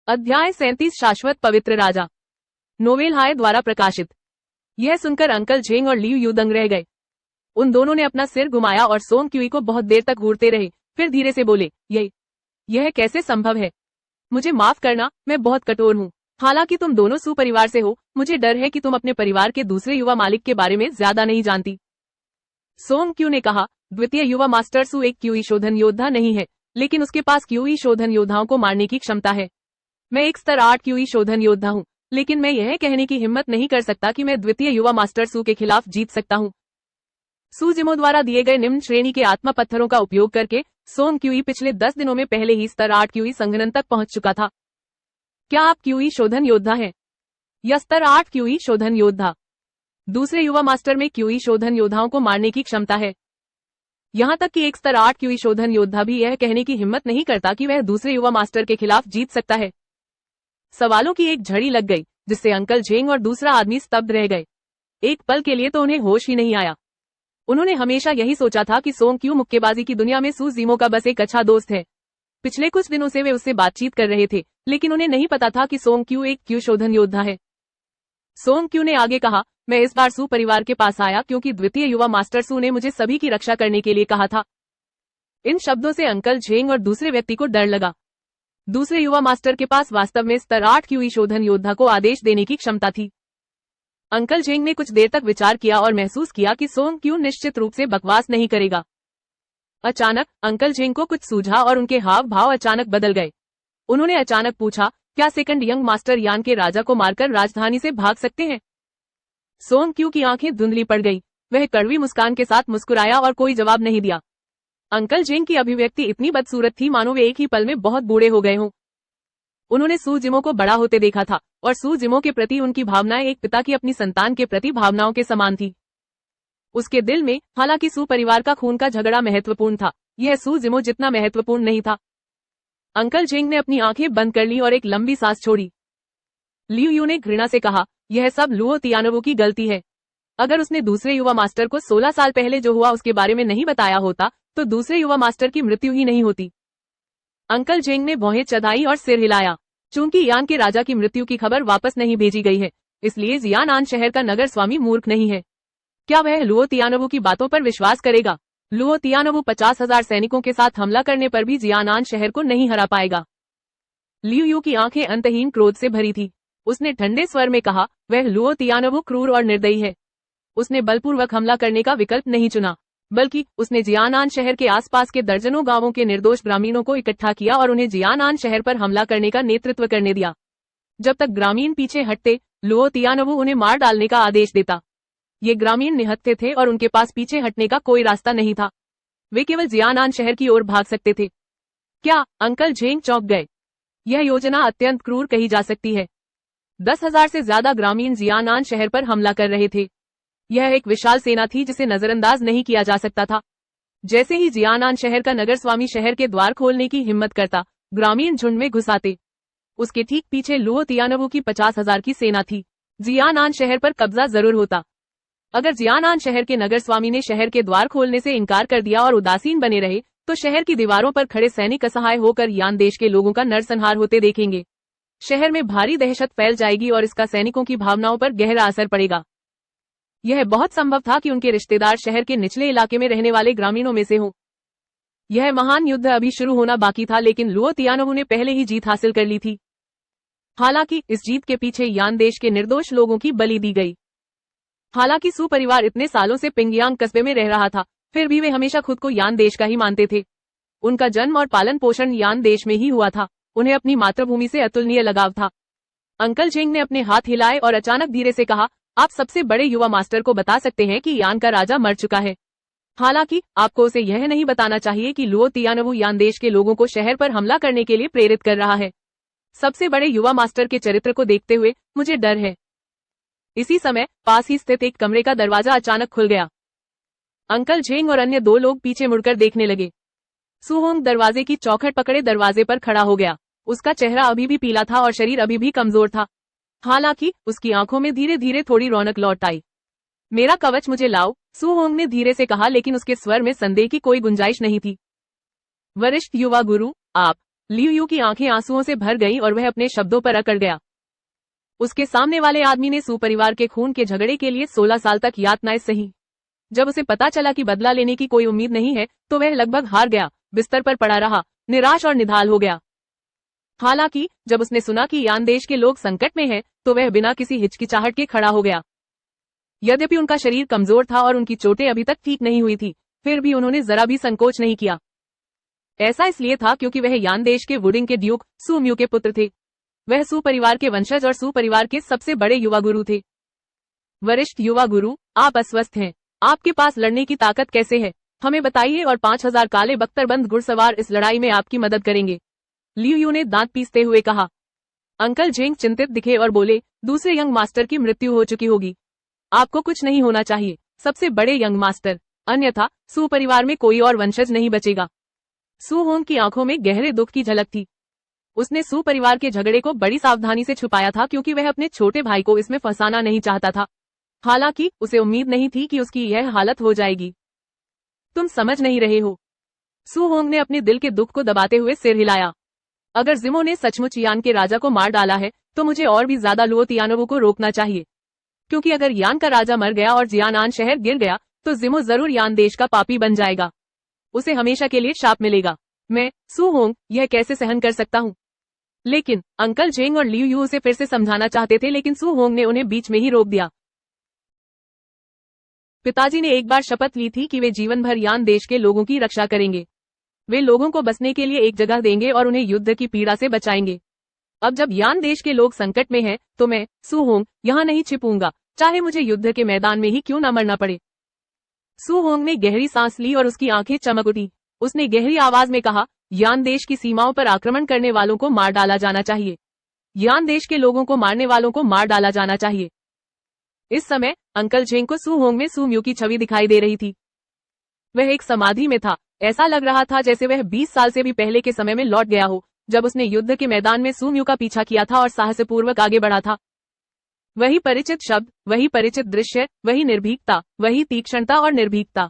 अध्याय 37 शाश्वत पवित्र राजा। नोवेल हाय द्वारा प्रकाशित। यह सुनकर अंकल झेंग और लियू यू दंग रह गए। उन दोनों ने अपना सिर घुमाया और सोंग क्यूई को बहुत देर तक घूरते रहे, फिर धीरे से बोले, यह कैसे संभव है? मुझे माफ करना, मैं बहुत कठोर हूँ। हालांकि तुम दोनों सू परिवार से हो, मुझे डर है कि तुम अपने परिवार के दूसरे युवा मालिक के बारे में ज्यादा नहीं जानती। सोंग क्यू ने कहा, द्वितीय युवा मास्टर सू एक क्यूई शोधन योद्धा नहीं है, लेकिन उसके पास क्यूई शोधन योद्धाओं को मारने की क्षमता है। मैं एक स्तर 8 क्यूई शोधन योद्धा हूँ, लेकिन मैं यह कहने की हिम्मत नहीं कर सकता कि मैं द्वितीय युवा मास्टर सू के खिलाफ जीत सकता हूँ। सू जिमो द्वारा दिए गए निम्न श्रेणी के आत्मा पत्थरों का उपयोग करके सोंग क्यूई पिछले 10 दिनों में पहले ही स्तर 8 क्यूई संघनन तक पहुंच चुका था। क्या आप क्यूई शोधन योद्धा हैं? या स्तर 8 क्यूई शोधन योद्धा? दूसरे युवा मास्टर में क्यूई शोधन योद्धाओं को मारने की क्षमता है। यहाँ तक कि एक स्तर 8 क्यूई शोधन योद्धा भी यह कहने की हिम्मत नहीं करता कि वह दूसरे युवा मास्टर के खिलाफ जीत सकता है। सवालों की एक झड़ी लग गई, जिससे अंकल झेंग और दूसरा आदमी स्तब्ध रह गए। एक पल के लिए तो उन्हें होश ही नहीं आया। उन्होंने हमेशा यही सोचा था कि सोंग क्यू मुक्केबाजी की दुनिया में सू जिमो का बस एक अच्छा दोस्त है। पिछले कुछ दिनों से वे उससे बातचीत कर रहे थे, लेकिन उन्हें नहीं पता था कि सोंग क्यू एक क्यू शोधन योद्धा है। सोंग क्यू ने आगे कहा, मैं इस बार सू परिवार के पास आया क्योंकि द्वितीय युवा मास्टर सू ने मुझे सभी की रक्षा करने के लिए कहा था। इन शब्दों से अंकल झेंग और दूसरे व्यक्ति को डर लगा। दूसरे युवा मास्टर के पास वास्तव में स्तर 8 क्यूई शोधन योद्धा को आदेश देने की क्षमता थी। अंकल झेंग ने कुछ देर तक विचार किया और महसूस किया कि सोंग क्यू निश्चित रूप से बकवास नहीं करेगा। अचानक अंकल झेंग को कुछ सूझा और उनके हाव भाव अचानक बदल गए। उन्होंने अचानक पूछा, क्या सेकंड यंग मास्टर यान के राजा को मारकर राजधानी से भाग सकते हैं? सोंग क्यू की आंखें धुंधली पड़ गई। वह कड़वी मुस्कान के साथ मुस्कुराया और कोई जवाब नहीं दिया। अंकल झेंग की अभिव्यक्ति इतनी बदसूरत थी मानो वे एक ही पल में बहुत बूढ़े हो गए हों। उन्होंने सू जिमो को बड़ा होते देखा था और सू जिमो के प्रति उनकी भावनाएं एक पिता की अपनी संतान के प्रति भावनाओं के समान थी। उसके दिल में हालांकि सू परिवार का खून का झगड़ा महत्वपूर्ण था, यह सू जिमो जितना महत्वपूर्ण नहीं था। अंकल झेंग ने अपनी आंखें बंद कर ली और एक लंबी सांस छोड़ी। लियू यू ने घृणा से कहा, यह सब लुओ तियानवू की गलती है। अगर उसने दूसरे युवा मास्टर को 16 साल पहले जो हुआ उसके बारे में नहीं बताया होता, तो दूसरे युवा मास्टर की मृत्यु ही नहीं होती। अंकल झेंग ने भौहें चढ़ाई और सिर हिलाया। चूंकि यान के राजा की मृत्यु की खबर वापस नहीं भेजी गई है, इसलिए जियानान शहर का नगर स्वामी मूर्ख नहीं है। क्या वह लुओ तियानवू की बातों पर विश्वास करेगा? लुओ तियानवू 50,000 सैनिकों के साथ हमला करने पर भी जियानान शहर को नहीं हरा पाएगा। लियू यू की आंखें अंतहीन क्रोध से भरी थी। उसने ठंडे स्वर में कहा, वह लुओ तियानवू क्रूर और निर्दयी है। उसने बलपूर्वक हमला करने का विकल्प नहीं चुना, बल्कि उसने जियानान शहर के आसपास के दर्जनों गांवों के निर्दोष ग्रामीणों को इकट्ठा किया और उन्हें जियानान शहर पर हमला करने का नेतृत्व करने दिया। जब तक ग्रामीण पीछे हटते, लुओ तियानवू उन्हें मार डालने का आदेश देता। ये ग्रामीण निहत्थे थे और उनके पास पीछे हटने का कोई रास्ता नहीं था। वे केवल जियानान शहर की ओर भाग सकते थे। क्या? अंकल झेंग चौंक गए। यह योजना अत्यंत क्रूर कही जा सकती है। 10,000 से ज्यादा ग्रामीण जियानान शहर पर हमला कर रहे थे। यह एक विशाल सेना थी जिसे नजरअंदाज नहीं किया जा सकता था। जैसे ही जियानान शहर का नगर स्वामी शहर के द्वार खोलने की हिम्मत करता, ग्रामीण झुंड में घुस आते। उसके ठीक पीछे लुओ तियानवू की 50,000 की सेना थी। जियानान शहर पर कब्जा जरूर होता। अगर जियानान शहर के नगर स्वामी ने शहर के द्वार खोलने से इनकार कर दिया और उदासीन बने रहे, तो शहर की दीवारों पर खड़े सैनिक असहाय होकर यान देश के लोगों का नरसंहार होते देखेंगे। शहर में भारी दहशत फैल जाएगी और इसका सैनिकों की भावनाओं पर गहरा असर पड़ेगा। यह बहुत संभव था कि उनके रिश्तेदार शहर के निचले इलाके में रहने वाले ग्रामीणों में से हों। यह महान युद्ध अभी शुरू होना बाकी था, लेकिन लुओ तियानवू ने पहले ही जीत हासिल कर ली थी। हालांकि इस जीत के पीछे यान देश के निर्दोष लोगों की बलि दी गई। हालांकि सू परिवार इतने सालों से पिंगयांग कस्बे में रह रहा था, फिर भी वे हमेशा खुद को यान देश का ही मानते थे। उनका जन्म और पालन पोषण यान देश में ही हुआ था। उन्हें अपनी मातृभूमि से अतुलनीय लगाव था। अंकल झेंग ने अपने हाथ हिलाए और अचानक धीरे से कहा, आप सबसे बड़े युवा मास्टर को बता सकते हैं कि यान का राजा मर चुका है। हालांकि आपको उसे यह नहीं बताना चाहिए कि लुओ तियानवू यान देश के लोगों को शहर पर हमला करने के लिए प्रेरित कर रहा है। सबसे बड़े युवा मास्टर के चरित्र को देखते हुए मुझे डर है। इसी समय पास ही स्थित एक कमरे का दरवाजा अचानक खुल गया। अंकल झेंग और अन्य 2 लोग पीछे मुड़कर देखने लगे। सू होंग दरवाजे की चौखट पकड़े दरवाजे पर खड़ा हो गया। उसका चेहरा अभी भी पीला था और शरीर अभी भी कमजोर था। हालांकि उसकी आंखों में धीरे धीरे थोड़ी रौनक लौट आई। मेरा कवच मुझे लाओ, सू होंग ने धीरे से कहा, लेकिन उसके स्वर में संदेह की कोई गुंजाइश नहीं थी। वरिष्ठ युवा गुरु, आप लियू यू की आंखें आंसुओं से भर गईं और वह अपने शब्दों पर अकड़ गया। उसके सामने वाले आदमी ने सू परिवार के खून के झगड़े के लिए 16 साल तक यातनाएं सही। जब उसे पता चला कि बदला लेने की कोई उम्मीद नहीं है तो वह लगभग हार गया, बिस्तर पर पड़ा रहा, निराश और निढाल हो गया। हालांकि जब उसने सुना कि यान देश के लोग संकट में हैं, तो वह बिना किसी हिचकिचाहट के खड़ा हो गया। यद्यपि उनका शरीर कमजोर था और उनकी चोटें अभी तक ठीक नहीं हुई थी, फिर भी उन्होंने जरा भी संकोच नहीं किया। ऐसा इसलिए था क्योंकि वह यान देश के वुडिंग के ड्यूक सू म्यू के पुत्र थे। वह सू परिवार के वंशज और सू परिवार के सबसे बड़े युवा गुरु थे। वरिष्ठ युवा गुरु, आप अस्वस्थ हैं। आपके पास लड़ने की ताकत कैसे है? हमें बताइए और 5000 काले बख्तरबंद घुड़सवार इस लड़ाई में आपकी मदद करेंगे। लियू यू ने दांत पीसते हुए कहा। अंकल झेंग चिंतित दिखे और बोले, दूसरे यंग मास्टर की मृत्यु हो चुकी होगी। आपको कुछ नहीं होना चाहिए, सबसे बड़े यंग मास्टर, अन्यथा सू परिवार में कोई और वंशज नहीं बचेगा। सू होंग की आंखों में गहरे दुख की झलक थी। उसने सू परिवार के झगड़े को बड़ी सावधानी से छुपाया था क्योंकि वह अपने छोटे भाई को इसमें फंसाना नहीं चाहता था। हालांकि उसे उम्मीद नहीं थी कि उसकी यह हालत हो जाएगी। तुम समझ नहीं रहे हो। सू होंग ने अपने दिल के दुख को दबाते हुए सिर हिलाया। अगर जिमो ने सचमुच यान के राजा को मार डाला है तो मुझे और भी ज्यादा लुओ तियानोवो को रोकना चाहिए, क्योंकि अगर यान का राजा मर गया और जियानान शहर गिर गया तो जिमो जरूर यान देश का पापी बन जाएगा। उसे हमेशा के लिए शाप मिलेगा। मैं, सू होंग, यह कैसे सहन कर सकता हूँ? लेकिन अंकल झेंग और लियू यू उसे फिर से समझाना चाहते थे, लेकिन सू होंग ने उन्हें बीच में ही रोक दिया। पिताजी ने एक बार शपथ ली थी कि वे जीवन भर यान देश के लोगों की रक्षा करेंगे। वे लोगों को बसने के लिए एक जगह देंगे और उन्हें युद्ध की पीड़ा से बचाएंगे। अब जब यान देश के लोग संकट में हैं, तो मैं, सू होंग, यहाँ नहीं छिपूंगा, चाहे मुझे युद्ध के मैदान में ही क्यों न मरना पड़े। सू होंग ने गहरी सांस ली और उसकी आंखें चमक उठी। उसने गहरी आवाज में कहा, यान देश की सीमाओं पर आक्रमण करने वालों को मार डाला जाना चाहिए। यान देश के लोगों को मारने वालों को मार डाला जाना चाहिए। इस समय अंकल झेंग को सू होंग में सू म्यू की छवि दिखाई दे रही थी। वह एक समाधि में था। ऐसा लग रहा था जैसे वह 20 साल से भी पहले के समय में लौट गया हो, जब उसने युद्ध के मैदान में सू म्यू का पीछा किया था और साहसपूर्वक आगे बढ़ा था। वही परिचित शब्द, वही परिचित दृश्य, वही निर्भीकता, वही तीक्ष्णता और निर्भीकता।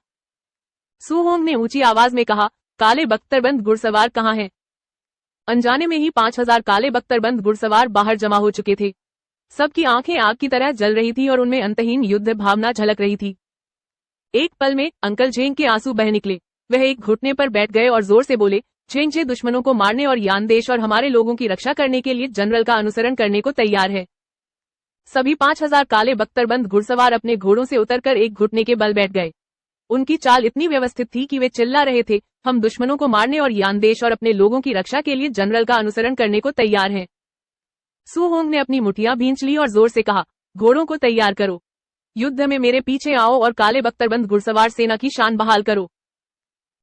सू होंग ने ऊंची आवाज में कहा, काले बख्तरबंद घुड़सवार कहाँ हैं? अनजाने में ही 5000 काले बख्तरबंद घुड़सवार बाहर जमा हो चुके थे। सबकी आंखें आग की तरह जल रही थी और उनमें अंतहीन युद्ध भावना झलक रही थी। एक पल में अंकल झेंग के आंसू बह निकले। वह एक घुटने पर बैठ गए और जोर से बोले, झेंग जे दुश्मनों को मारने और यान देश और हमारे लोगों की रक्षा करने के लिए जनरल का अनुसरण करने को तैयार है। सभी 5000 काले बख्तरबंद घुड़सवार अपने घोड़ों से उतरकर एक घुटने के बल बैठ गए। उनकी चाल इतनी व्यवस्थित थी कि वे चिल्ला रहे थे, हम दुश्मनों को मारने और यान देश और अपने लोगों की रक्षा के लिए जनरल का अनुसरण करने को तैयार हैं। सू होंग ने अपनी मुठियां भींच ली और जोर से कहा, घोड़ों को तैयार करो, युद्ध में मेरे पीछे आओ और काले बख्तरबंद घुड़सवार सेना की शान बहाल करो।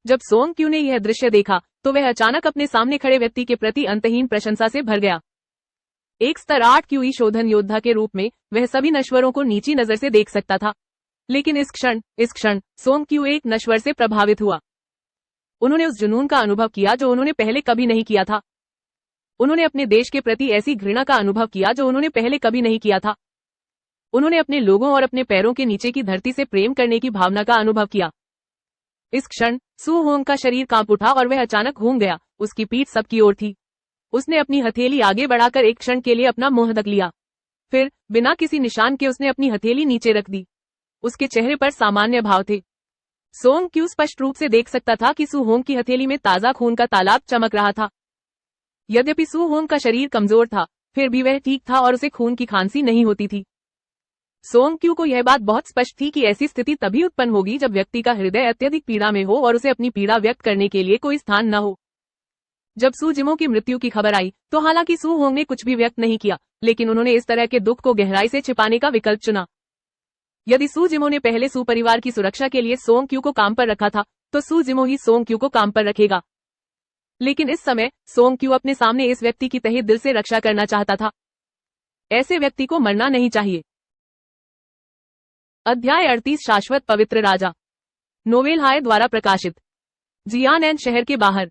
जब सोंग क्यू ने यह दृश्य देखा तो वह अचानक अपने सामने खड़े व्यक्ति के प्रति अंतहीन प्रशंसा से भर गया। एक स्तर 8 क्यूई शोधन योद्धा के रूप में वह सभी नश्वरों को नीची नजर से देख सकता था, लेकिन इस क्षण सोंग क्यू एक नश्वर से प्रभावित हुआ। उन्होंने उस जुनून का अनुभव किया जो उन्होंने पहले कभी नहीं किया था। उन्होंने अपने देश के प्रति ऐसी घृणा का अनुभव किया जो उन्होंने पहले कभी नहीं किया था। उन्होंने अपने लोगों और अपने पैरों के नीचे की धरती से प्रेम करने की भावना का अनुभव किया। इस क्षण सू होंग का शरीर कांप उठा और वह अचानक घूम गया। उसकी पीठ सबकी ओर थी। उसने अपनी हथेली आगे बढ़ाकर एक क्षण के लिए अपना मुंह ढक लिया। फिर बिना किसी निशान के उसने अपनी हथेली नीचे रख दी। उसके चेहरे पर सामान्य भाव थे। सोंग क्यू स्पष्ट रूप से देख सकता था कि सू होंग की हथेली में ताजा खून का तालाब चमक रहा था। यद्यपि सू होंग का शरीर कमजोर था, फिर भी वह ठीक था और उसे खून की खांसी नहीं होती थी। सोंग क्यू को यह बात बहुत स्पष्ट थी कि ऐसी स्थिति तभी उत्पन्न होगी जब व्यक्ति का हृदय अत्यधिक पीड़ा में हो और उसे अपनी पीड़ा व्यक्त करने के लिए कोई स्थान न हो। जब सू जिमो की मृत्यु की खबर आई तो हालांकि सू होंग ने कुछ भी व्यक्त नहीं किया, लेकिन उन्होंने इस तरह के दुख को गहराई से छिपाने का विकल्प चुना। यदि सू जिमो ने पहले सू परिवार की सुरक्षा के लिए सोंग क्यू को काम पर रखा था, तो सू जिमो ही सोंग क्यू को काम पर रखेगा। लेकिन इस समय सोंग क्यू अपने सामने इस व्यक्ति की तहे दिल से रक्षा करना चाहता था। ऐसे व्यक्ति को मरना नहीं चाहिए। अध्याय 38 शाश्वत पवित्र राजा। नोवेल हाय द्वारा प्रकाशित। जियानैन शहर के बाहर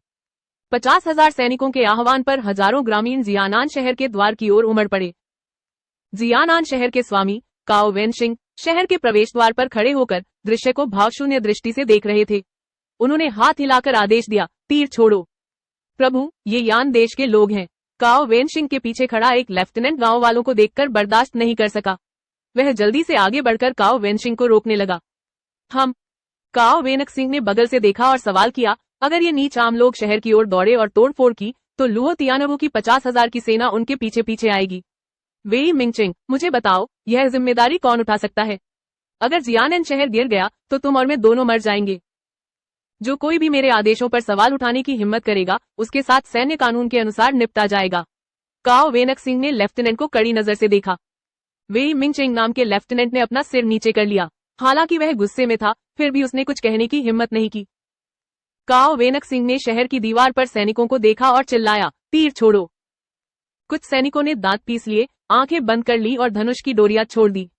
50,000 सैनिकों के आह्वान पर हजारों ग्रामीण जियानान शहर के द्वार की ओर उमड़ पड़े। जियानान शहर के स्वामी काओ वेनशिंग शहर के प्रवेश द्वार पर खड़े होकर दृश्य को भावशून्य दृष्टि से देख रहे थे। उन्होंने हाथ हिलाकर आदेश दिया, तीर छोड़ो। प्रभु, ये यान देश के लोग हैं। काओ वेनशिंग के पीछे खड़ा एक लेफ्टिनेंट गांव वालों को देखकर बर्दाश्त नहीं कर सका। वह जल्दी से आगे बढ़कर काओ वेनशिंग को रोकने लगा। हम काओ वेनक सिंह ने बगल से देखा और सवाल किया, अगर ये नीच आम लोग शहर की ओर दौड़े और तोड़फोड़ की तो लुओ तियानवु की 50,000 की सेना उनके पीछे पीछे आएगी। वेई मिंगचिंग, मुझे बताओ, यह जिम्मेदारी कौन उठा सकता है? अगर जियानन शहर गिर गया तो तुम और मैं दोनों मर जाएंगे। जो कोई भी मेरे आदेशों पर सवाल उठाने की हिम्मत करेगा उसके साथ सैन्य कानून के अनुसार निपटा जाएगा। काओ वेनक सिंह ने लेफ्टिनेंट को कड़ी नजर से देखा। वेई मिंगचिंग नाम के लेफ्टिनेंट ने अपना सिर नीचे कर लिया। हालांकि वह गुस्से में था, फिर भी उसने कुछ कहने की हिम्मत नहीं की। काओ वेनक सिंह ने शहर की दीवार पर सैनिकों को देखा और चिल्लाया, तीर छोड़ो। कुछ सैनिकों ने दांत पीस लिए, आंखें बंद कर ली और धनुष की डोरियां छोड़ दी।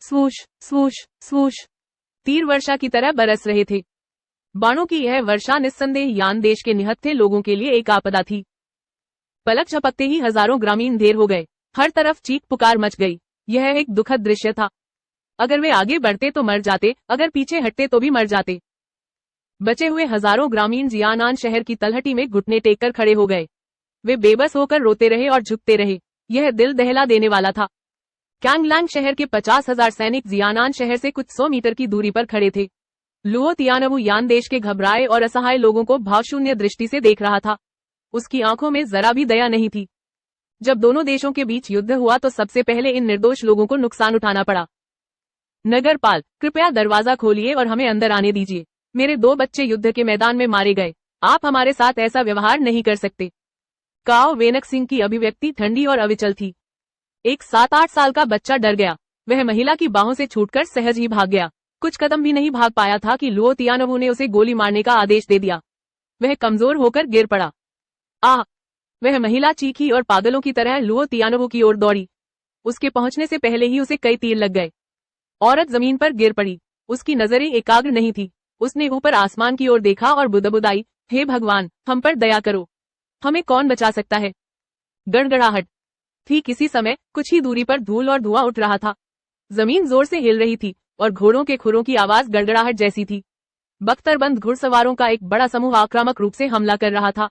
स्वूश स्वूश स्वूश तीर वर्षा की तरह बरस रहे थे। बाणों की यह वर्षा निस्संदेह यान देश के निहत्थे लोगों के लिए एक आपदा थी। पलक झपकते ही हजारों ग्रामीण ढेर हो गए। हर तरफ चीख पुकार मच गई। यह एक दुखद दृश्य था। अगर वे आगे बढ़ते तो मर जाते, अगर पीछे हटते तो भी मर जाते। बचे हुए हजारों ग्रामीण जियानान शहर की तलहटी में घुटने टेक कर खड़े हो गए। वे बेबस होकर रोते रहे और झुकते रहे। यह दिल दहला देने वाला था। कैंगलैंग शहर के 50,000 सैनिक जियानान शहर से कुछ 100 मीटर की दूरी पर खड़े थे। लुओ तियानवु यान देश के घबराए और असहाय लोगों को भावशून्य दृष्टि से देख रहा था। उसकी आंखों में जरा भी दया नहीं थी। जब दोनों देशों के बीच युद्ध हुआ तो सबसे पहले इन निर्दोष लोगों को नुकसान उठाना पड़ा। नगरपाल, कृपया दरवाजा खोलिए और हमें अंदर आने दीजिए। मेरे 2 बच्चे युद्ध के मैदान में मारे गए। आप हमारे साथ ऐसा व्यवहार नहीं कर सकते। काओ वेनक सिंह की अभिव्यक्ति ठंडी और अविचल थी। एक 7-8 साल का बच्चा डर गया। वह महिला की बाहों से छूटकर सहज ही भाग गया। कुछ कदम भी नहीं भाग पाया था कि लुओ तियानवु ने उसे गोली मारने का आदेश दे दिया। वह कमजोर होकर गिर पड़ा। आह! वह महिला चीखी और पागलों की तरह लुओ तियानवु की ओर दौड़ी। उसके पहुंचने से पहले ही उसे कई तीर लग गए। औरत जमीन पर गिर पड़ी। उसकी नजरें एकाग्र नहीं थी। उसने ऊपर आसमान की ओर देखा और बुदबुदाई, हे भगवान, हम पर दया करो। हमें कौन बचा सकता है? गड़गड़ाहट। ठीक इसी समय कुछ ही दूरी पर धूल और धुआं उठ रहा था। जमीन जोर से हिल रही थी और घोड़ों के खुरों की आवाज गड़गड़ाहट जैसी थी। बख्तरबंद घुड़सवारों का एक बड़ा समूह आक्रामक रूप से हमला कर रहा था।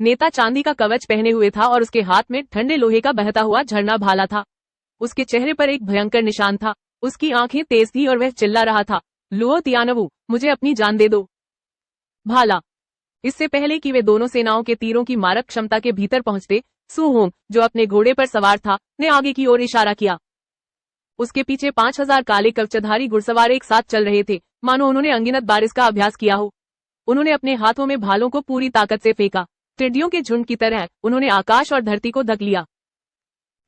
नेता चांदी का कवच पहने हुए था और उसके हाथ में ठंडे लोहे का बहता हुआ झरना भाला था। उसके चेहरे पर एक भयंकर निशान था। उसकी आंखें तेज थी और वह चिल्ला रहा था, लुओ तियानवु, मुझे अपनी जान दे दो। भाला। इससे पहले कि वे दोनों सेनाओं के तीरों की मारक क्षमता के भीतर पहुंचते, सु होंग, जो अपने घोड़े पर सवार था, ने आगे की ओर इशारा किया। उसके पीछे 5,000 काले कवचधारी घुड़सवार एक साथ चल रहे थे, मानो उन्होंने अनगिनत बार इसका अभ्यास किया हो। उन्होंने अपने हाथों में भालों को पूरी ताकत से फेंका। टिड्डियों के झुंड की तरह उन्होंने आकाश और धरती को ढक लिया।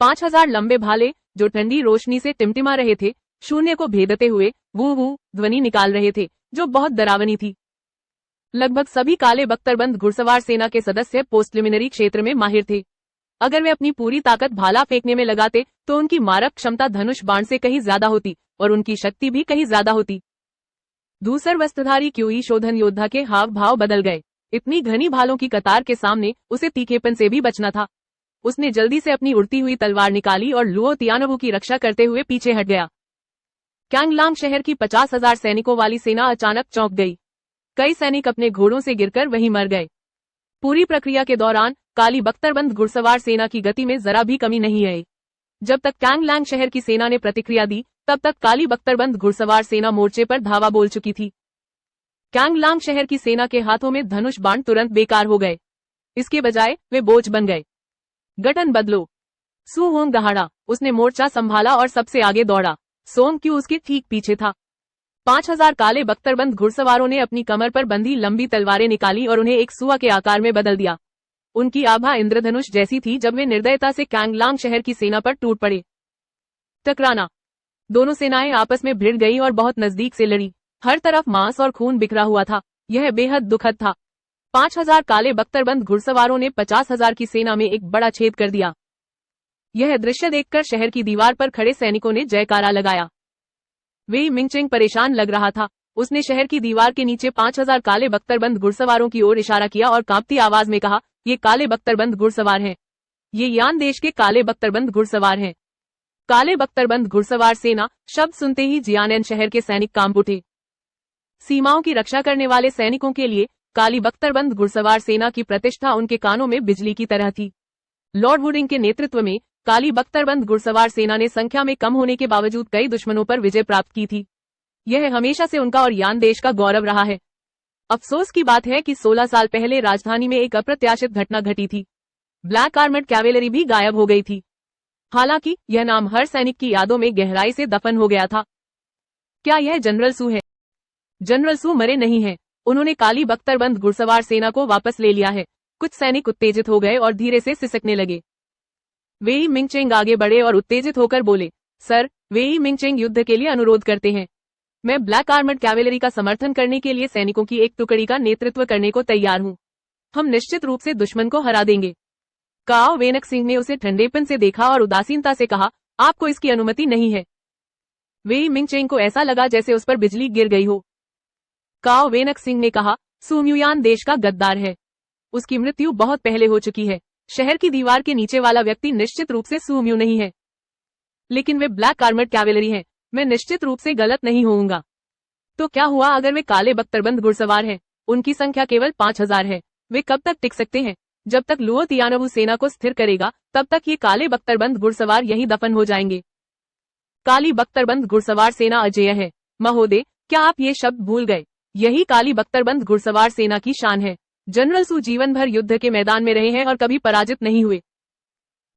5,000 लंबे भाले, जो ठंडी रोशनी से टिमटिमा रहे थे, शून्य को भेदते हुए वू वू ध्वनि निकाल रहे थे, जो बहुत डरावनी थी। लगभग सभी काले बख्तरबंद घुड़सवार सेना के सदस्य पोस्टलिमिनरी क्षेत्र में माहिर थे। अगर वे अपनी पूरी ताकत भाला फेंकने में लगाते तो उनकी मारक क्षमता धनुष बाण से कहीं ज्यादा होती और उनकी शक्ति भी कहीं ज्यादा होती। दूसर वस्त्रधारी क्यूई शोधन योद्धा के हाव भाव बदल गए। इतनी घनी भालों की कतार के सामने उसे तीखेपन से भी बचना था। उसने जल्दी से अपनी उड़ती हुई तलवार निकाली और लुओ तियानवु की रक्षा करते हुए पीछे हट गया। कैंगलांग शहर की 50,000 सैनिकों वाली सेना अचानक चौंक गई। कई सैनिक अपने घोड़ों से गिरकर वहीं मर गए। पूरी प्रक्रिया के दौरान काली बख्तरबंद घुड़सवार सेना की गति में जरा भी कमी नहीं आई। जब तक कैंगलैंग शहर की सेना ने प्रतिक्रिया दी, तब तक काली बख्तरबंद घुड़सवार सेना मोर्चे पर धावा बोल चुकी थी। कैंगलांग शहर की सेना के हाथों में धनुष बाण तुरंत बेकार हो गए। इसके बजाय वे बोझ बन गए। गठन बदलो। सु होंग दहाड़ा। उसने मोर्चा संभाला और सबसे आगे दौड़ा। सोंग क्यू उसके ठीक पीछे था। 5,000 काले बख्तरबंद घुड़सवारों ने अपनी कमर पर बंधी लंबी तलवारें निकाली और उन्हें एक सुआ के आकार में बदल दिया। उनकी आभा इंद्रधनुष जैसी थी जब वे निर्दयता से कैंगलांग शहर की सेना पर टूट पड़े। टकराना। दोनों सेनाएं आपस में भिड़ गई और बहुत नजदीक से लड़ी। हर तरफ मांस और खून बिखरा हुआ था। यह बेहद दुखद था। 5,000 काले बख्तरबंद घुड़सवारों ने 50,000 की सेना में एक बड़ा छेद कर दिया। यह दृश्य देखकर शहर की दीवार पर खड़े सैनिकों ने जयकारा लगाया। वेई मिंगचिंग परेशान लग रहा था। उसने शहर की दीवार के नीचे 5,000 काले बख्तरबंद घुड़सवारों की ओर इशारा किया और कांपती आवाज में कहा, ये काले बख्तरबंद घुड़सवार हैं। ये यान देश के काले बख्तरबंद घुड़सवार हैं। काले बख्तरबंद घुड़सवार सेना शब्द सुनते ही जियानन शहर के सैनिक कांप उठे। सीमाओं की रक्षा करने वाले सैनिकों के लिए काली बख्तरबंद घुड़सवार सेना की प्रतिष्ठा उनके कानों में बिजली की तरह थी। लॉर्ड वुडिंग के नेतृत्व में काली बख्तरबंद घुड़सवार सेना ने संख्या में कम होने के बावजूद कई दुश्मनों पर विजय प्राप्त की थी। यह हमेशा से उनका और यान देश का गौरव रहा है। अफसोस की बात है कि 16 साल पहले राजधानी में एक अप्रत्याशित घटना घटी थी। ब्लैक आर्मर्ड कैवेलरी भी गायब हो गई थी। हालांकि यह नाम हर सैनिक की यादों में गहराई से दफन हो गया था। क्या यह जनरल सू है? जनरल सू मरे नहीं हैं। उन्होंने काली बख्तरबंद घुड़सवार सेना को वापस ले लिया है। कुछ सैनिक उत्तेजित हो गए और धीरे से सिसकने लगे। वेई मिंगचेंग आगे बढ़े और उत्तेजित होकर बोले, सर, वेई मिंगचेंग युद्ध के लिए अनुरोध करते हैं। मैं ब्लैक आर्मर्ड कैवेलरी का समर्थन करने के लिए सैनिकों की एक टुकड़ी का नेतृत्व करने को तैयार हूँ। हम निश्चित रूप से दुश्मन को हरा देंगे। काओ वेनक सिंह ने उसे ठंडेपन से देखा और उदासीनता से कहा, आपको इसकी अनुमति नहीं है। वेई मिंगचेंग को ऐसा लगा जैसे उस पर बिजली गिर गई हो। काओ वेनक सिंह ने कहा, सूम्युयान देश का गद्दार है। उसकी मृत्यु बहुत पहले हो चुकी है। शहर की दीवार के नीचे वाला व्यक्ति निश्चित रूप से सूम्यू नहीं है, लेकिन वे ब्लैक आर्मर्ड कैवेलरी हैं। मैं निश्चित रूप से गलत नहीं होऊंगा। तो क्या हुआ अगर वे काले बख्तरबंद घुड़सवार हैं? उनकी संख्या केवल 5000 है। वे कब तक टिक सकते हैं? जब तक लुओ तियानवु सेना को स्थिर करेगा, तब तक ये काले बख्तरबंद घुड़सवार यहीं दफन हो जाएंगे। काली बख्तरबंद घुड़सवार सेना अजेय है। महोदय, क्या आप ये शब्द भूल गए? यही काली बख्तरबंद घुड़सवार सेना की शान है। जनरल सू जीवन भर युद्ध के मैदान में रहे हैं और कभी पराजित नहीं हुए।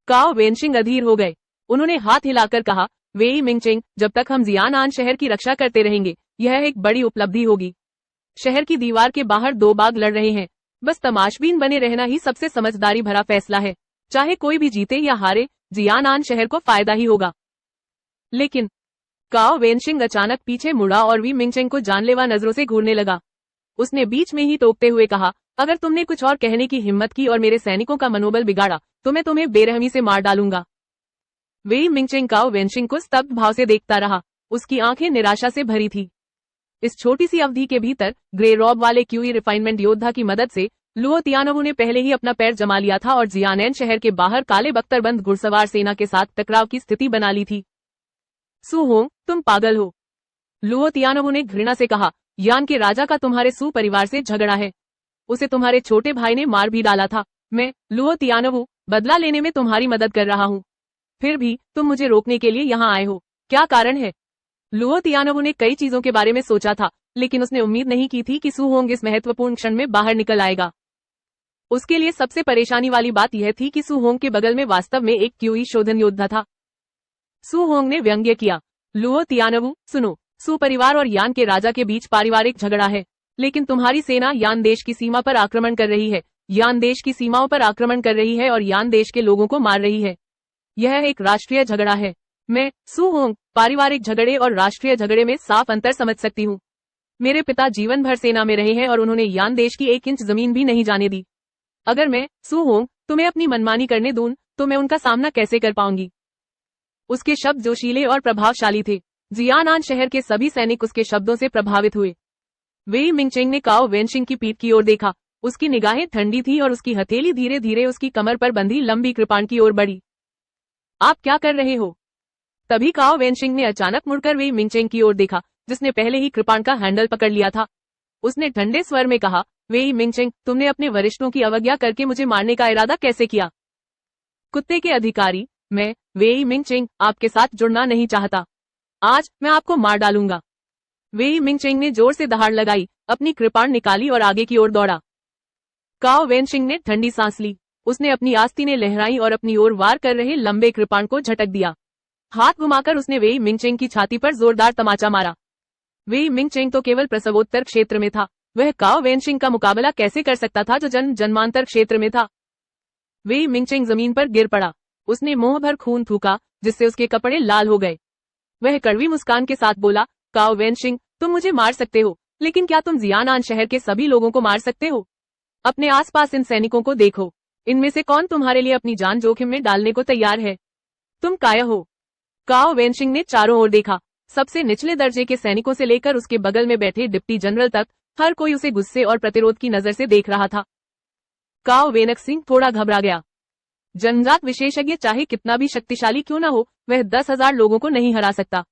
काओ वेनशिंग अधीर हो गए। उन्होंने हाथ हिलाकर कहा, वेई मिंगचेंग, जब तक हम जियानआन शहर की रक्षा करते रहेंगे, यह एक बड़ी उपलब्धि होगी। शहर की दीवार के बाहर 2 बाघ लड़ रहे हैं। बस तमाशबीन बने रहना ही सबसे समझदारी भरा फैसला है। चाहे कोई भी जीते या हारे, जियानआन शहर को फायदा ही होगा। लेकिन काओ वेनशिंग अचानक पीछे मुड़ा और वी मिंगचेंग को जानलेवा नजरों से घूरने लगा। उसने बीच में ही टोकते हुए कहा, अगर तुमने कुछ और कहने की हिम्मत की और मेरे सैनिकों का मनोबल बिगाड़ा, तो मैं तुम्हें बेरहमी से मार डालूंगा। वेई मिंगचेंग काओ वेनशिंग को स्तब्ध भाव से देखता रहा। उसकी आंखें निराशा से भरी थी। इस छोटी सी अवधि के भीतर ग्रे रॉब वाले क्यूई रिफाइनमेंट योद्धा की मदद से लुओ तियानवु ने पहले ही अपना पैर जमा लिया था और जियानैन शहर के बाहर काले बख्तरबंद घुड़सवार सेना के साथ टकराव की स्थिति बना ली थी। सू होंग, तुम पागल हो। लुओ तियानवु ने घृणा से कहा, यान के राजा का तुम्हारे सू परिवार से झगड़ा है। उसे तुम्हारे छोटे भाई ने मार भी डाला था। मैं, लुओ तियानवु, बदला लेने में तुम्हारी मदद कर रहा हूँ। फिर भी तुम मुझे रोकने के लिए यहाँ आए हो। क्या कारण है? लुओ तियानवु ने कई चीजों के बारे में सोचा था, लेकिन उसने उम्मीद नहीं की थी कि सू होंग इस महत्वपूर्ण क्षण में बाहर निकल आएगा। उसके लिए सबसे परेशानी वाली बात यह थी कि सू होंग के बगल में वास्तव में एक क्यूई शोधन योद्धा था। सू होंग ने व्यंग्य किया, लुओ तियानवु, सुनो, सू परिवार और यान के राजा के बीच पारिवारिक झगड़ा है, लेकिन तुम्हारी सेना यान देश की सीमा पर आक्रमण कर रही है। यान देश की सीमाओं पर आक्रमण कर रही है और यान देश के लोगों को मार रही है। यह एक राष्ट्रीय झगड़ा है। मैं, सू होंग, पारिवारिक झगड़े और राष्ट्रीय झगड़े में साफ अंतर समझ सकती हूँ। मेरे पिता जीवन भर सेना में रहे हैं और उन्होंने यान देश की 1 इंच जमीन भी नहीं जाने दी। अगर मैं, सू होंग, तुम्हें अपनी मनमानी करने दूं, तो मैं उनका सामना कैसे कर पाऊंगी? उसके शब्द जोशीले और प्रभावशाली थे। जियानआन शहर के सभी सैनिक उसके शब्दों से प्रभावित हुए। वेई मिंगचेंग ने काओ वेनशिंग की पीठ की ओर देखा। उसकी निगाहें ठंडी थी और उसकी हथेली धीरे धीरे उसकी कमर पर बंधी लंबी कृपाण की ओर बढ़ी। आप क्या कर रहे हो? तभी काओ वेनशिंग ने अचानक मुड़कर वेई मिंगचेंग की ओर देखा, जिसने पहले ही कृपाण का हैंडल पकड़ लिया था। उसने ठंडे स्वर में कहा, वेई मिंगचेंग, तुमने अपने वरिष्ठों की अवज्ञा करके मुझे मारने का इरादा कैसे किया? कुत्ते के अधिकारी, मैं, वेई मिंगचेंग, आपके साथ जुड़ना नहीं चाहता। आज मैं आपको मार डालूंगा। वेई मिंगचेंग ने जोर से दहाड़ लगाई, अपनी कृपाण निकाली और आगे की ओर दौड़ा। काओ वेनशिंग ने ठंडी सांस ली। उसने अपनी आस्तीनें लहराई और अपनी ओर वार कर रहे लंबे कृपाण को झटक दिया। हाथ घुमाकर उसने वेई मिंगचेंग की छाती पर जोरदार तमाचा मारा। वेई मिंगचेंग तो केवल प्रसवोत्तर क्षेत्र में था। वह काओ वेनशिंग का मुकाबला कैसे कर सकता था जो जन्मांतर क्षेत्र में था? वेई मिंगचेंग जमीन पर गिर पड़ा। उसने मुंह भर खून थूका, जिससे उसके कपड़े लाल हो गए। वह कड़वी मुस्कान के साथ बोला, काओ वेनशिंग, तुम मुझे मार सकते हो, लेकिन क्या तुम जियानआन शहर के सभी लोगों को मार सकते हो? अपने आसपास इन सैनिकों को देखो। इनमें से कौन तुम्हारे लिए अपनी जान जोखिम में डालने को तैयार है? तुम काया हो? काओ वेनशिंग ने चारों ओर देखा। सबसे निचले दर्जे के सैनिकों से लेकर उसके बगल में बैठे डिप्टी जनरल तक हर कोई उसे गुस्से और प्रतिरोध की नजर से देख रहा था। काओ वेनक सिंह थोड़ा घबरा गया। जनजात विशेषज्ञ चाहे कितना भी शक्तिशाली क्यों न हो, वह 10,000 लोगों को नहीं हरा सकता।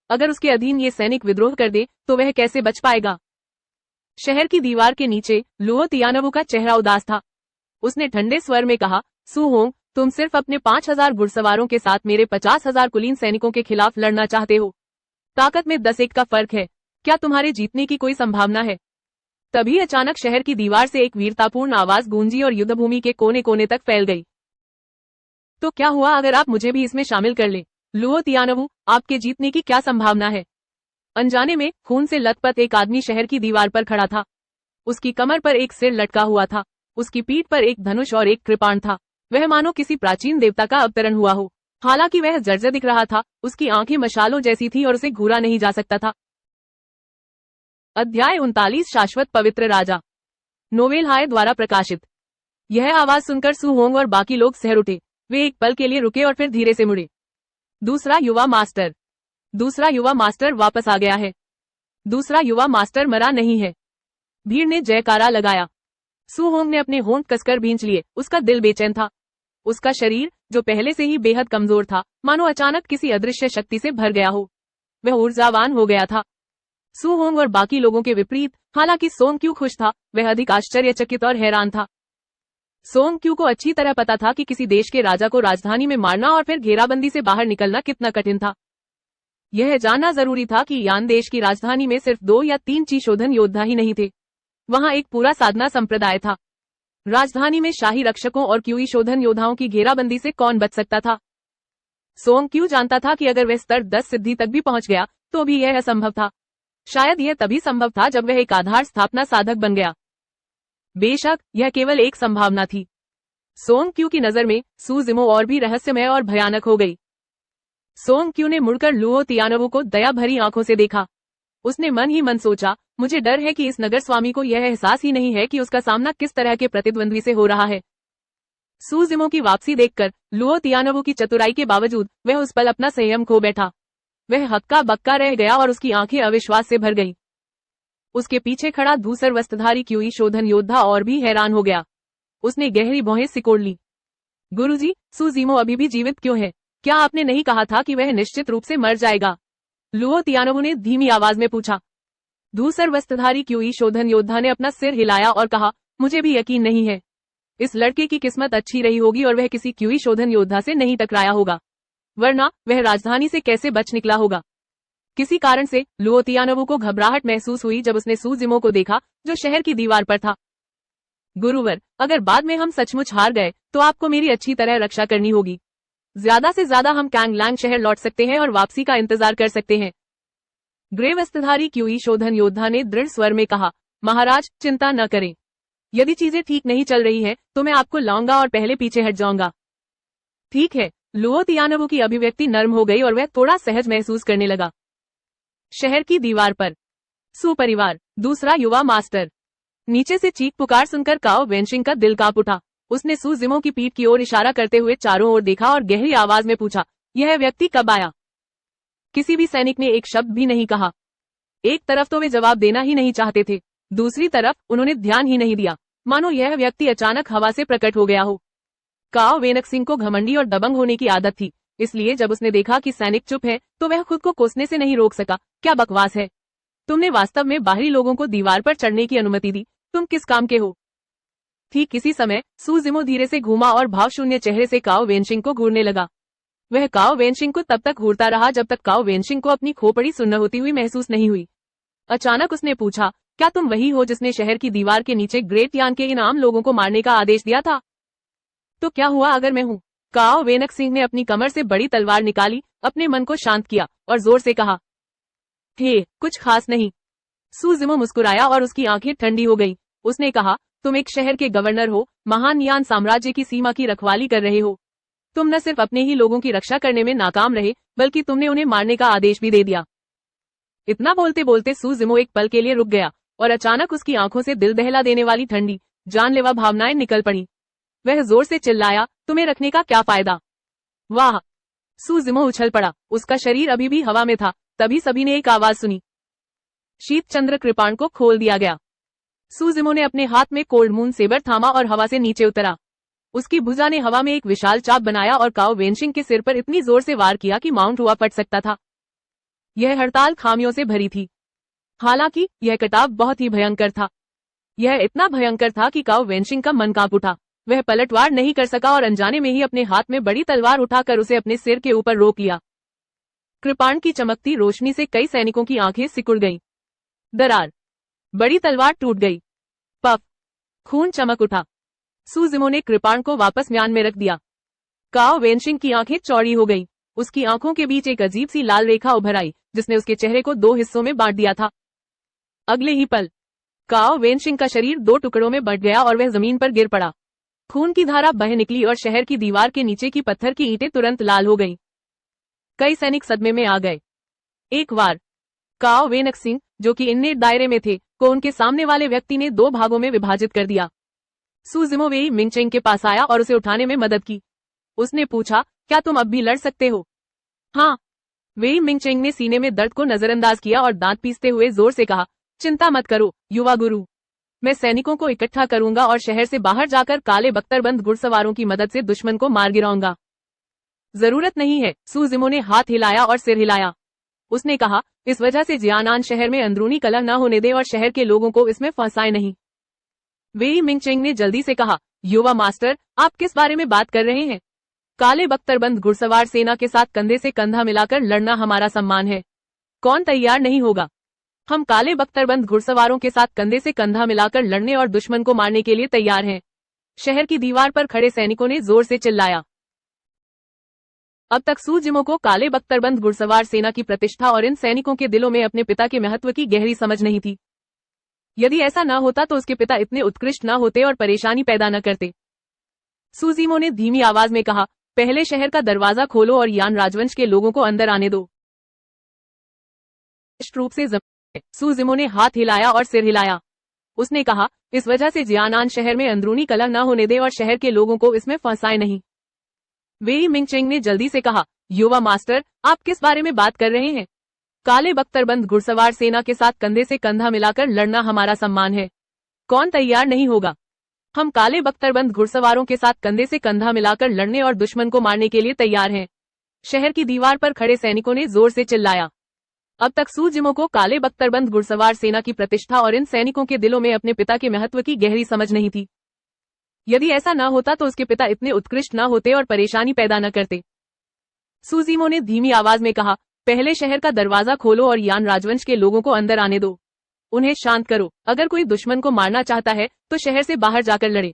अगर उसके अधीन ये सैनिक विद्रोह कर दे, तो वह कैसे बच पाएगा? शहर की दीवार के नीचे लुओ तियानवु का चेहरा उदास था। उसने ठंडे स्वर में कहा, सू होंग, तुम सिर्फ अपने 5,000 घुड़सवारों के साथ मेरे 50,000 कुलीन सैनिकों के खिलाफ लड़ना चाहते हो। ताकत में 10-1 का फर्क है। क्या तुम्हारे जीतने की कोई संभावना है? तभी अचानक शहर की दीवार से एक वीरतापूर्ण आवाज गूंजी और युद्धभूमि के कोने कोने तक फैल गई। तो क्या हुआ अगर आप मुझे भी इसमें शामिल कर लें? लुओ तियानवु, आपके जीतने की क्या संभावना है? अनजाने में खून से लथपथ एक आदमी शहर की दीवार पर खड़ा था। उसकी कमर पर एक सिर लटका हुआ था। उसकी पीठ पर एक धनुष और एक कृपाण था। वह मानो किसी प्राचीन देवता का अवतरण हुआ हो। हालांकि वह जर्जर दिख रहा था, उसकी आंखें मशालों जैसी थी और उसे घूरा नहीं जा सकता था। अध्याय 39 शाश्वत पवित्र राजा। नोवेल हाय द्वारा प्रकाशित। यह आवाज सुनकर सू होंग और बाकी लोग सहर उठे। वे एक पल के लिए रुके और फिर धीरे से मुड़े। दूसरा युवा मास्टर वापस आ गया है। दूसरा युवा मास्टर मरा नहीं है। भीड़ ने जयकारा लगाया। सू होंग ने अपने होंठ कसकर भींच लिए। उसका दिल बेचैन था। उसका शरीर, जो पहले से ही बेहद कमजोर था, मानो अचानक किसी अदृश्य शक्ति से भर गया हो। वह ऊर्जावान हो गया था। सू होंग और बाकी लोगों के विपरीत, हालांकि सोंग क्यू खुश था, वह अधिक आश्चर्यचकित और हैरान था। सोंग क्यू को अच्छी तरह पता था कि किसी देश के राजा को राजधानी में मारना और फिर घेराबंदी से बाहर निकलना कितना कठिन था। यह जानना जरूरी था कि यान देश की राजधानी में सिर्फ 2 या 3 चीशोधन योद्धा ही नहीं थे। वहां एक पूरा साधना संप्रदाय था। राजधानी में शाही रक्षकों और क्यूई शोधन योद्धाओं की घेराबंदी से कौन बच सकता था? सोंग क्यू जानता था कि अगर वह स्तर 10 सिद्धि तक भी पहुंच गया तो भी यह असंभव था। शायद यह तभी संभव था जब वह एक आधार स्थापना साधक बन गया। बेशक यह केवल एक संभावना थी। सोंग क्यू की नजर में सू जिमो और भी रहस्यमय और भयानक हो गई। सोंग क्यू ने मुड़कर लुओ तियानवु को दया भरी आंखों से देखा। उसने मन ही मन सोचा, मुझे डर है कि इस नगर स्वामी को यह एहसास ही नहीं है कि उसका सामना किस तरह के प्रतिद्वंद्वी से हो रहा है। सू जिमो की वापसी देखकर लुओ तियानवु की चतुराई के बावजूद वह उस पल अपना संयम खो बैठा। वह हक्का बक्का रह गया और उसकी आंखें अविश्वास से भर गईं। उसके पीछे खड़ा धूसर वस्त्रधारी क्यूई शोधन योद्धा और भी हैरान हो गया। उसने गहरी भौहें सिकोड़ ली। गुरुजी, सू जिमो अभी भी जीवित क्यों है? क्या आपने नहीं कहा था कि वह निश्चित रूप से मर जाएगा? लुओ तियानवु ने धीमी आवाज में पूछा। धूसर वस्त्रधारी क्यूई शोधन योद्धा ने अपना सिर हिलाया और कहा, मुझे भी यकीन नहीं है। इस लड़के की किस्मत अच्छी रही होगी और वह किसी क्यूई शोधन योद्धा से नहीं टकराया होगा, वरना वह राजधानी से कैसे बच निकला होगा। किसी कारण से लुओ तियानवु को घबराहट महसूस हुई जब उसने सू जिमो को देखा, जो शहर की दीवार पर था। गुरुवर, अगर बाद में हम सचमुच हार गए तो आपको मेरी अच्छी तरह रक्षा करनी होगी। ज्यादा से ज्यादा हम कैंगलैंग शहर लौट सकते हैं और वापसी का इंतजार कर सकते हैं। ग्रे वस्त्रधारी क्यूई शोधन योद्धा ने दृढ़ स्वर में कहा, महाराज चिंता न करें। यदि चीजें ठीक नहीं चल रही है तो मैं आपको लाऊंगा और पहले पीछे हट जाऊंगा। ठीक है। लुओ तियानवु की अभिव्यक्ति नर्म हो गई और वह थोड़ा सहज महसूस करने लगा। शहर की दीवार पर सू परिवार, दूसरा युवा मास्टर। नीचे से चीख पुकार सुनकर काओ वेनशिंग का दिल कांप उठा। उसने सू जिमो की पीठ की ओर इशारा करते हुए चारों ओर देखा और गहरी आवाज में पूछा, यह व्यक्ति कब आया? किसी भी सैनिक ने एक शब्द भी नहीं कहा। एक तरफ तो वे जवाब देना ही नहीं चाहते थे, दूसरी तरफ उन्होंने ध्यान ही नहीं दिया, मानो यह व्यक्ति अचानक हवा से प्रकट हो गया हो। काओ वेनक सिंह को घमंडी और दबंग होने की आदत थी, इसलिए जब उसने देखा कि सैनिक चुप है तो वह खुद को कोसने से नहीं रोक सका। क्या बकवास है? तुमने वास्तव में बाहरी लोगों को दीवार पर चढ़ने की अनुमति दी? तुम किस काम के हो? ठीक किसी समय सू जिमो धीरे से घूमा और भावशून्य चेहरे से काओ वेनशिंग को घूरने लगा। वह काओ वेनशिंग को तब तक घूरता रहा जब तक काओ वेनशिंग को अपनी खोपड़ी सुन्न होती हुई महसूस नहीं हुई। अचानक उसने पूछा, क्या तुम वही हो जिसने शहर की दीवार के नीचे ग्रेट यान के इन आम लोगों को मारने का आदेश दिया था? तो क्या हुआ अगर मैं हूँ? काओ वेनक सिंह ने अपनी कमर से बड़ी तलवार निकाली, अपने मन को शांत किया और जोर से कहा, हे, कुछ खास नहीं। सू जिमो मुस्कुराया और उसकी आंखें ठंडी हो गईं। उसने कहा, तुम एक शहर के गवर्नर हो, महान यान साम्राज्य की सीमा की रखवाली कर रहे हो। तुम न सिर्फ अपने ही लोगों की रक्षा करने में नाकाम रहे, बल्कि तुमने उन्हें मारने का आदेश भी दे दिया। इतना बोलते बोलते सू जिमो एक पल के लिए रुक गया और अचानक उसकी आंखों से दिल दहला देने वाली ठंडी, जानलेवा भावनाएं निकल पड़ी। वह जोर से चिल्लाया, तुम्हें रखने का क्या फायदा? वाह! सू जिमो उछल पड़ा। उसका शरीर अभी भी हवा में था। तभी सभी ने एक आवाज सुनी, शीत चंद्र कृपाण को खोल दिया गया। सू जिमो ने अपने हाथ में कोल्ड मून सेबर थामा और हवा से नीचे उतरा। उसकी भुजा ने हवा में एक विशाल चाप बनाया और काओ वेनशिंग के सिर पर इतनी जोर से वार किया कि माउंट हुआ पट सकता था। यह हड़ताल खामियों से भरी थी। हालांकि यह कटाव बहुत ही भयंकर था। यह इतना भयंकर था कि काओ वेनशिंग का मन कांप उठा। वह पलटवार नहीं कर सका और अनजाने में ही अपने हाथ में बड़ी तलवार उठाकर उसे अपने सिर के ऊपर रोक लिया। कृपाण की चमकती रोशनी से कई सैनिकों की आंखें सिकुड़ गईं। दरार, बड़ी तलवार टूट गई। पफ, खून चमक उठा। सू जिमो ने कृपाण को वापस म्यान में रख दिया। काओ वेनशिंग की आंखें चौड़ी हो गईं। उसकी आंखों के बीच एक अजीब सी लाल रेखा उभर आई, जिसने उसके चेहरे को 2 हिस्सों में बांट दिया था। अगले ही पल काओ वेनशिंग का शरीर 2 टुकड़ों में बंट गया और वह जमीन पर गिर पड़ा। खून की धारा बह निकली और शहर की दीवार के नीचे की पत्थर की ईंटें तुरंत लाल हो गईं। कई सैनिक सदमे में आ गए। एक बार काओ वेनक्सिंग, जो कि इन्ने दायरे में थे, को उनके सामने वाले व्यक्ति ने 2 भागों में विभाजित कर दिया। सू जिमो वेई मिंगचेंग के पास आया और उसे उठाने में मदद की। उसने पूछा, क्या तुम अब भी लड़ सकते हो? हाँ। वेई मिंगचेंग ने सीने में दर्द को नजरअंदाज किया और दांत पीसते हुए जोर से कहा, चिंता मत करो युवा गुरु। मैं सैनिकों को इकट्ठा करूंगा और शहर से बाहर जाकर काले बख्तरबंद घुड़सवारों की मदद से दुश्मन को मार गिराऊंगा। जरूरत नहीं है। सू जिमो ने हाथ हिलाया और सिर हिलाया। उसने कहा, इस वजह से जियानान शहर में अंदरूनी कलह न होने दे और शहर के लोगों को इसमें फंसाए नहीं। वेई मिंगचेंग ने जल्दी से कहा, युवा मास्टर, आप किस बारे में बात कर रहे हैं? काले बख्तरबंद घुड़सवार सेना के साथ कंधे से कंधा मिलाकर लड़ना हमारा सम्मान है। कौन तैयार नहीं होगा? हम काले बख्तरबंद घुड़सवारों के साथ कंधे से कंधा मिलाकर लड़ने और दुश्मन को मारने के लिए तैयार हैं। शहर की दीवार पर खड़े सैनिकों ने जोर से चिल्लाया। अब तक सू जिमो को काले बख्तरबंद घुड़सवार सेना की प्रतिष्ठा और इन सैनिकों के दिलों में अपने पिता के महत्व की गहरी समझ नहीं थी। यदि ऐसा न होता तो उसके पिता इतने उत्कृष्ट न होते और परेशानी पैदा न करते। सू जिमो ने धीमी आवाज में कहा, पहले शहर का दरवाजा खोलो और यान राजवंश के लोगों को अंदर आने दो। रूप से सू जिमो ने हाथ हिलाया और सिर हिलाया। उसने कहा, इस वजह से जियानान शहर में अंदरूनी कलह न होने दे और शहर के लोगों को इसमें फंसाए नहीं। वेई मिंगचेंग ने जल्दी से कहा, युवा मास्टर, आप किस बारे में बात कर रहे हैं? काले बख्तरबंद घुड़सवार सेना के साथ कंधे से कंधा मिलाकर लड़ना हमारा सम्मान है। कौन तैयार नहीं होगा? हम काले बख्तरबंद घुड़सवारों के साथ कंधे से कंधा मिलाकर लड़ने और दुश्मन को मारने के लिए तैयार हैं। शहर की दीवार पर खड़े सैनिकों ने जोर से चिल्लाया। अब तक सू जिमो को काले बख्तरबंद घुड़सवार सेना की प्रतिष्ठा और इन सैनिकों के दिलों में अपने पिता के महत्व की गहरी समझ नहीं थी। यदि ऐसा न होता तो उसके पिता इतने उत्कृष्ट न होते और परेशानी पैदा न करते। सू जिमो ने धीमी आवाज में कहा, पहले शहर का दरवाजा खोलो और यान राजवंश के लोगों को अंदर आने दो। उन्हें शांत करो। अगर कोई दुश्मन को मारना चाहता है तो शहर से बाहर जाकर लड़े।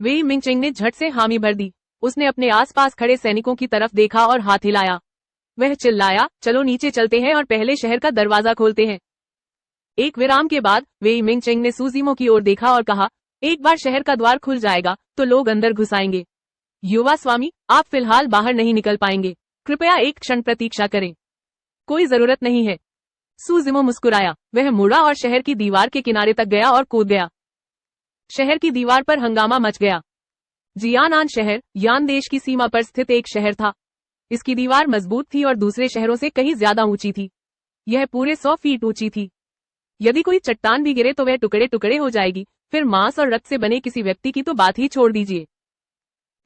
वेई मिंगचेंग ने झट से हामी भर दी। उसने अपने आसपास खड़े सैनिकों की तरफ देखा और हाथ हिलाया। वह चिल्लाया, चलो नीचे चलते हैं और पहले शहर का दरवाजा खोलते हैं। एक विराम के बाद वेई मिंगचेंग ने सू जिमो की ओर देखा और कहा, एक बार शहर का द्वार खुल जाएगा तो लोग अंदर घुस आएंगे। युवा स्वामी, आप फिलहाल बाहर नहीं निकल पाएंगे। कृपया एक क्षण प्रतीक्षा करें। कोई जरूरत नहीं है। सू जिमो मुस्कुराया। वह मुड़ा और शहर की दीवार के किनारे तक गया और कूद गया। शहर की दीवार पर हंगामा मच गया। जियानान शहर यान देश की सीमा पर स्थित एक शहर था। इसकी दीवार मजबूत थी और दूसरे शहरों से कहीं ज्यादा ऊंची थी। यह पूरे 100 फीट ऊंची थी। यदि कोई चट्टान भी गिरे तो वह टुकड़े टुकड़े हो जाएगी। फिर मांस और रक्त से बने किसी व्यक्ति की तो बात ही छोड़ दीजिए।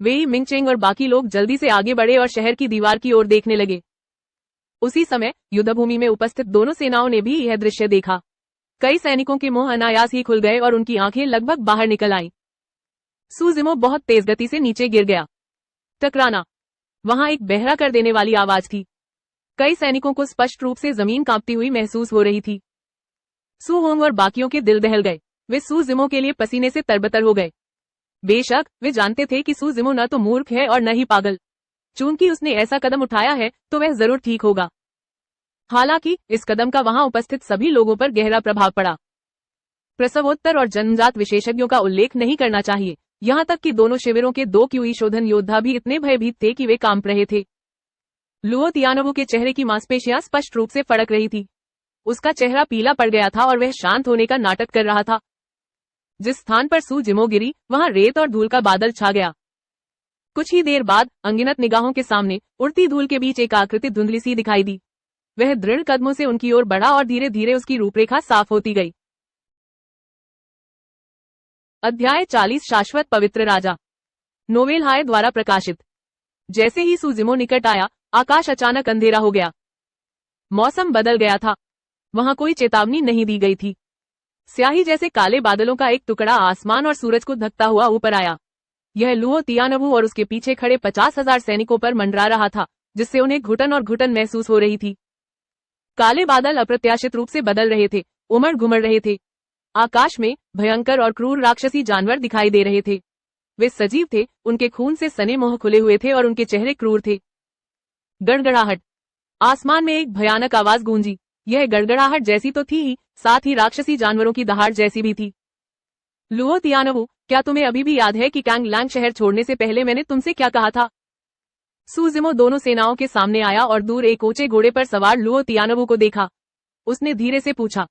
वेई मिंगचेंग और बाकी लोग जल्दी से आगे बढ़े और शहर की दीवार की ओर देखने लगे। उसी समय युद्धभूमि में उपस्थित दोनों सेनाओं ने भी यह दृश्य देखा। कई सैनिकों के मुंह अनायास ही खुल गए और उनकी आंखें लगभग बाहर निकल आईं। सू जिमो बहुत तेज गति से नीचे गिर गया। टकराना। वहां एक बहरा कर देने वाली आवाज थी। कई सैनिकों को स्पष्ट रूप से जमीन कांपती हुई महसूस हो रही थी। सू होंग और बाकियों के दिल दहल गए। वे सू जिमो के लिए पसीने से तरबतर हो गए। बेशक वे जानते थे कि सू जिमो न तो मूर्ख है और न ही पागल। चूंकि उसने ऐसा कदम उठाया है तो वह जरूर ठीक होगा। हालांकि इस कदम का वहां उपस्थित सभी लोगों पर गहरा प्रभाव पड़ा। प्रसवोत्तर और जन्मजात विशेषज्ञों का उल्लेख नहीं करना चाहिए। यहाँ तक कि दोनों शिविरों के 2 क्यूई शोधन योद्धा भी इतने भयभीत थे कि वे कांप रहे थे। लुओ तियानवु के चेहरे की मांसपेशियां स्पष्ट रूप से फड़क रही थी। उसका चेहरा पीला पड़ गया था और वह शांत होने का नाटक कर रहा था। जिस स्थान पर सू जिमो गिरी वहां रेत और धूल का बादल छा गया। कुछ ही देर बाद अनगिनत निगाहों के सामने उड़ती धूल के बीच एक आकृति धुंधली सी दिखाई दी। वह दृढ़ कदमों से उनकी ओर बढ़ा और धीरे धीरे उसकी रूपरेखा साफ होती गई। अध्याय 40 शाश्वत पवित्र राजा। नोवेल हाय द्वारा प्रकाशित। जैसे ही सू जिमो निकट आया, आकाश अचानक अंधेरा हो गया। मौसम बदल गया था। वहां कोई चेतावनी नहीं दी गई थी। स्याही जैसे काले बादलों का एक टुकड़ा आसमान और सूरज को ढकता हुआ ऊपर आया। यह लुओ तियानवु और उसके पीछे खड़े 50,000 सैनिकों पर मंडरा रहा था, जिससे उन्हें घुटन और घुटन महसूस हो रही थी। काले बादल अप्रत्याशित रूप से बदल रहे थे, उमड़ घुमड़ रहे थे। आकाश में भयंकर और क्रूर राक्षसी जानवर दिखाई दे रहे थे। वे सजीव थे, उनके खून से सने मुंह खुले हुए थे और उनके चेहरे क्रूर थे। गड़गड़ाहट। आसमान में एक भयानक आवाज गूंजी। यह गड़गड़ाहट जैसी तो थी ही, साथ ही राक्षसी जानवरों की दहाड़ जैसी भी थी। लुओ तियानवु, क्या तुम्हें अभी भी याद है कि कैंगलैंग शहर छोड़ने से पहले मैंने तुमसे क्या कहा था? सु जिमो दोनों सेनाओं के सामने आया और दूर एक ऊंचे घोड़े पर सवार लुओ तियानवु को देखा। उसने धीरे से पूछा।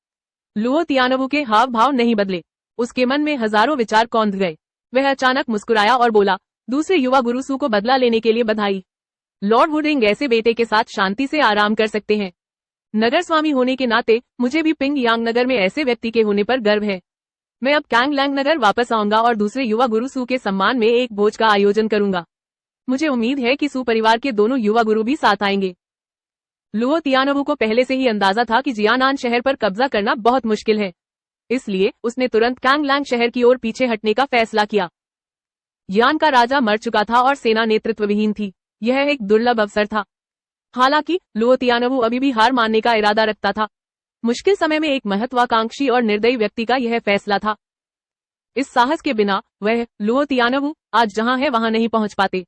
लुओ तियानवु के हाव भाव नहीं बदले, उसके मन में हजारों विचार कौंध गए। वह अचानक मुस्कुराया और बोला, दूसरे युवा गुरु सु को बदला लेने के लिए बधाई। लॉर्ड वुडिंग ऐसे बेटे के साथ शांति से आराम कर सकते हैं। नगर स्वामी होने के नाते मुझे भी पिंग यांग नगर में ऐसे व्यक्ति के होने पर गर्व है। मैं अब कैंगलैंग नगर वापस आऊंगा और दूसरे युवा गुरु सु के सम्मान में एक भोज का आयोजन करूंगा। मुझे उम्मीद है कि सु परिवार के दोनों युवा गुरु भी साथ आएंगे। लुओ तियानवु को पहले से ही अंदाजा था कि जियानान शहर पर कब्जा करना बहुत मुश्किल है, इसलिए उसने तुरंत कैंगलैंग शहर की ओर पीछे हटने का फैसला किया। यान का राजा मर चुका था और सेना नेतृत्वविहीन थी। यह एक दुर्लभ अवसर था। हालांकि लुओ तियानवु अभी भी हार मानने का इरादा रखता था। मुश्किल समय में एक महत्वाकांक्षी और निर्दयी व्यक्ति का यह फैसला था। इस साहस के बिना वह लुओ तियानवु आज जहां है वहां नहीं पहुंच पाते।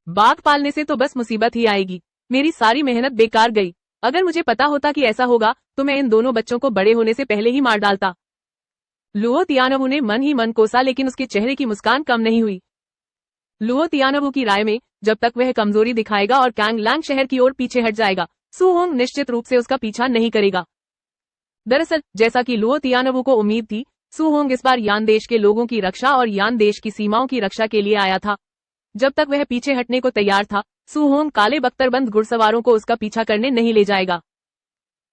बाघ पालने से तो बस मुसीबत ही आएगी। मेरी सारी मेहनत बेकार गई। अगर मुझे पता होता कि ऐसा होगा तो मैं इन दोनों बच्चों को बड़े होने से पहले ही मार डालता। लुओ तियानवु ने मन ही मन कोसा, लेकिन उसके चेहरे की मुस्कान कम नहीं हुई। लुओ तियानवु की राय में जब तक वह कमजोरी दिखाएगा और कैंगलैंग शहर की ओर पीछे हट जाएगा, सु होंग निश्चित रूप से उसका पीछा नहीं करेगा। दरअसल जैसा कि लुओ तियानवु को उम्मीद थी, सु होंग इस बार यान देश के लोगों की रक्षा और यान देश की सीमाओं की रक्षा के लिए आया था। जब तक वह पीछे हटने को तैयार था, सु होंग काले बख्तरबंद घुड़सवारों को उसका पीछा करने नहीं ले जाएगा।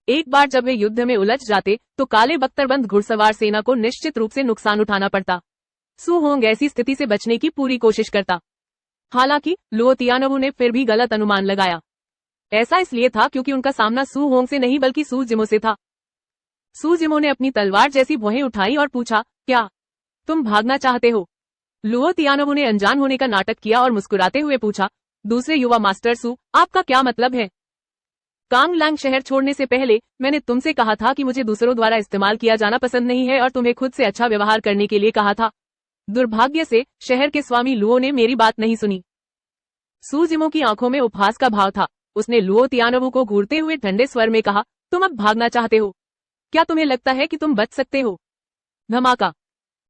एक बार जब वे युद्ध में उलझ जाते तो काले बख्तरबंद घुड़सवार सेना को निश्चित रूप से नुकसान उठाना पड़ता। सु होंग ऐसी स्थिति से बचने की पूरी कोशिश करता। हालांकि लुओ तियानवु ने फिर भी गलत अनुमान लगाया। ऐसा इसलिए था क्योंकि उनका सामना सु होंग से नहीं बल्कि सु जिमो से था। सु जिमो ने अपनी तलवार जैसी भौहें उठाई और पूछा, क्या तुम भागना चाहते हो? लुओ तियानवु ने अनजान होने का नाटक किया और मुस्कुराते हुए पूछा, दूसरे युवा मास्टर सु, आपका क्या मतलब है? कैंगलैंग शहर छोड़ने से पहले मैंने तुमसे कहा था कि मुझे दूसरों द्वारा इस्तेमाल किया जाना पसंद नहीं है और तुम्हें खुद से अच्छा व्यवहार करने के लिए कहा था। दुर्भाग्य से शहर के स्वामी लुओ ने मेरी बात नहीं सुनी। सु जिमो की आंखों में उपहास का भाव था। उसने लुओ तियानवु को घूरते हुए ठंडे स्वर में कहा, तुम अब भागना चाहते हो? क्या तुम्हें लगता है कि तुम बच सकते हो? धमाका।